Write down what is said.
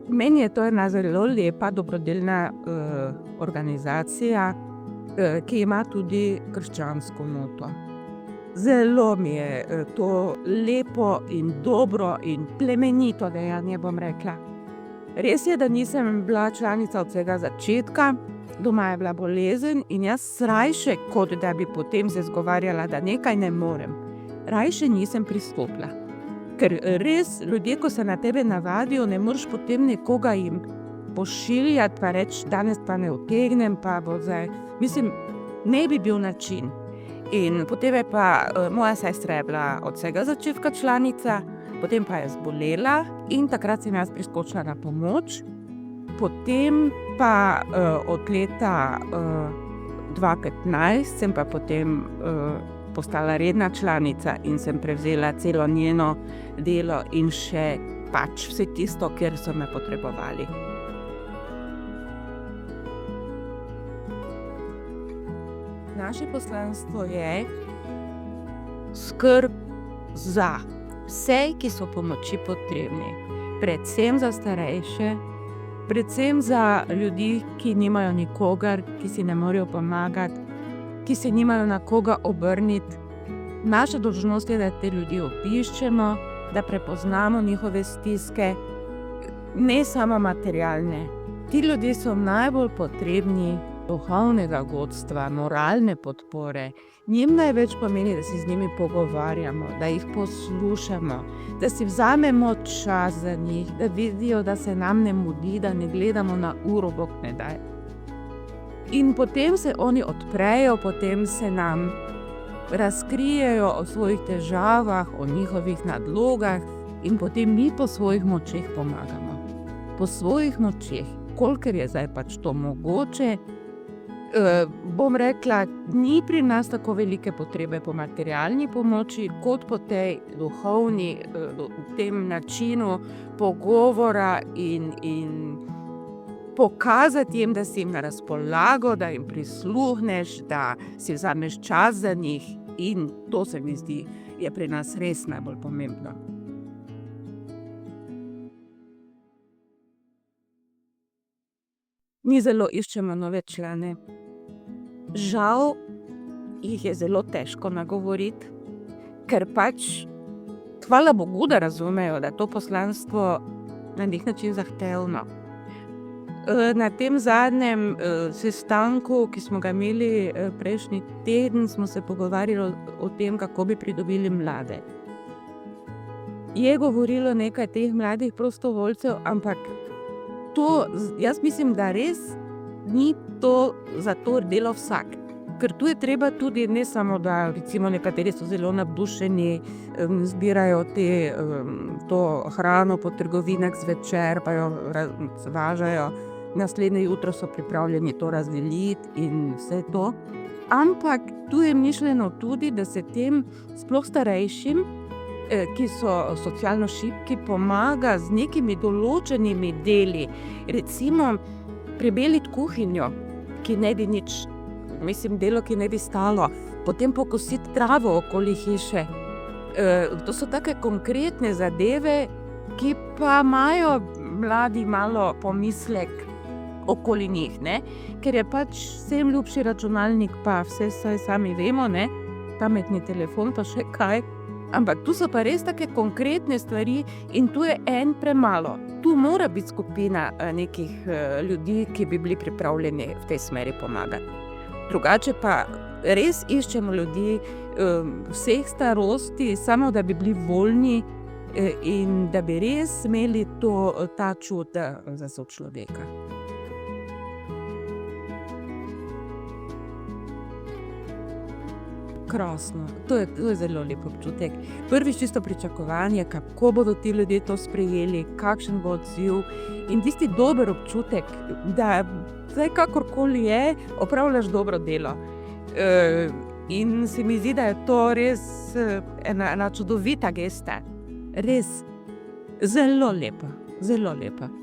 Meni je to ena zelo lepa, dobrodelna organizacija, ki ima tudi krščansko noto. Zelo mi je to lepo in dobro in plemenito dejanje, bom rekla. Res je, da nisem bila članica od vsega začetka, doma je bila bolezen in jaz rajše, kot da bi potem se izgovarjala, da nekaj ne morem, rajše nisem pristopila. Ker res ljudje, ko se na tebe navadijo, ne moreš potem nekoga jim pošiljati pa reči, danes pa ne utegnem, pa bo zdaj. Mislim, ne bi bil način. In potem je pa moja sestra je bila od vsega začetka članica, potem pa je zbolela in takrat sem jaz priskočila na pomoč. Potem pa od leta 2015 sem pa potem postala redna članica in sem prevzela celo njeno delo in še pač vse tisto, kjer so me potrebovali. Naše poslanstvo je skrb za vse, ki so pomoči potrebni. Predvsem za starejše, predvsem za ljudi, ki nimajo nikogar, ki si ne morejo pomagati, ki se nimajo na koga obrniti. Naša dolžnost je, da te ljudi obiščemo, da prepoznamo njihove stiske, ne samo materialne. Ti ljudje so najbolj potrebni duhovnega vodstva, moralne podpore. Njim največ pomeni, da se z njimi pogovarjamo, da jih poslušamo, da si vzamemo čas za njih, da vidijo, da se nam ne mudi, da ne gledamo na uro, Bog ne daj. In potem se oni odprejo, potem se nam razkrijejo o svojih težavah, o njihovih nadlogah in potem mi po svojih močeh pomagamo. Po svojih močeh, kolikor je zdaj pač to mogoče. Bom rekla, ni pri nas tako velike potrebe po materialni pomoči, kot po tej duhovni, tem načinu pogovora in pokazati jim, da si jim na razpolago, da jim prisluhneš, da si vzameš čas za njih in to se mi zdi, je pri nas res najbolj pomembno. Mi zelo iščemo nove člane. Žal jih je zelo težko nagovoriti, ker pač, hvala Bogu, da razumejo, da to poslanstvo na nek način zahtevno. Na tem zadnjem sestanku, ki smo ga imeli prejšnji teden, smo se pogovarjali o tem, kako bi pridobili mlade. Je govorilo nekaj teh mladih prostovoljcev, ampak jaz mislim, da res ni to za to delo vsak. Ker tu je treba tudi ne samo, da recimo nekateri so zelo navdušeni, zbirajo to hrano po trgovinah zvečer, pa jo zvažajo, naslednje jutro so pripravljeni to razdeliti in vse to. Ampak tu je mišljeno tudi, da se tem sploh starejšim, ki so socialno šibki, pomaga z nekimi določenimi deli. Recimo prebeliti kuhinjo, ki ne bi nič, delo, ki ne bi stalo, potem pokositi travo okoli hiše. To so take konkretne zadeve, ki pa imajo mladi malo pomislek okoli njih, ne? Ker je pač vsem ljubši računalnik, pa vse sami vemo, ne? Pametni telefon pa še kaj. Ampak tu so pa res take konkretne stvari in tu je en premalo. Tu mora biti skupina nekih ljudi, ki bi bili pripravljeni v tej smeri pomagati. Drugače pa res iščemo ljudi vseh starosti, samo da bi bili voljni in da bi res imeli ta čut za sočloveka. Krasno, to je zelo lep občutek. Prvič čisto pričakovanje, kako bodo ti ljudje to sprejeli, kakšen bo odziv in tisti dober občutek, da zdaj kakorkoli je, opravljaš dobro delo. In se mi zdi, da je to res ena čudovita gesta. Res zelo lepa, zelo lepa.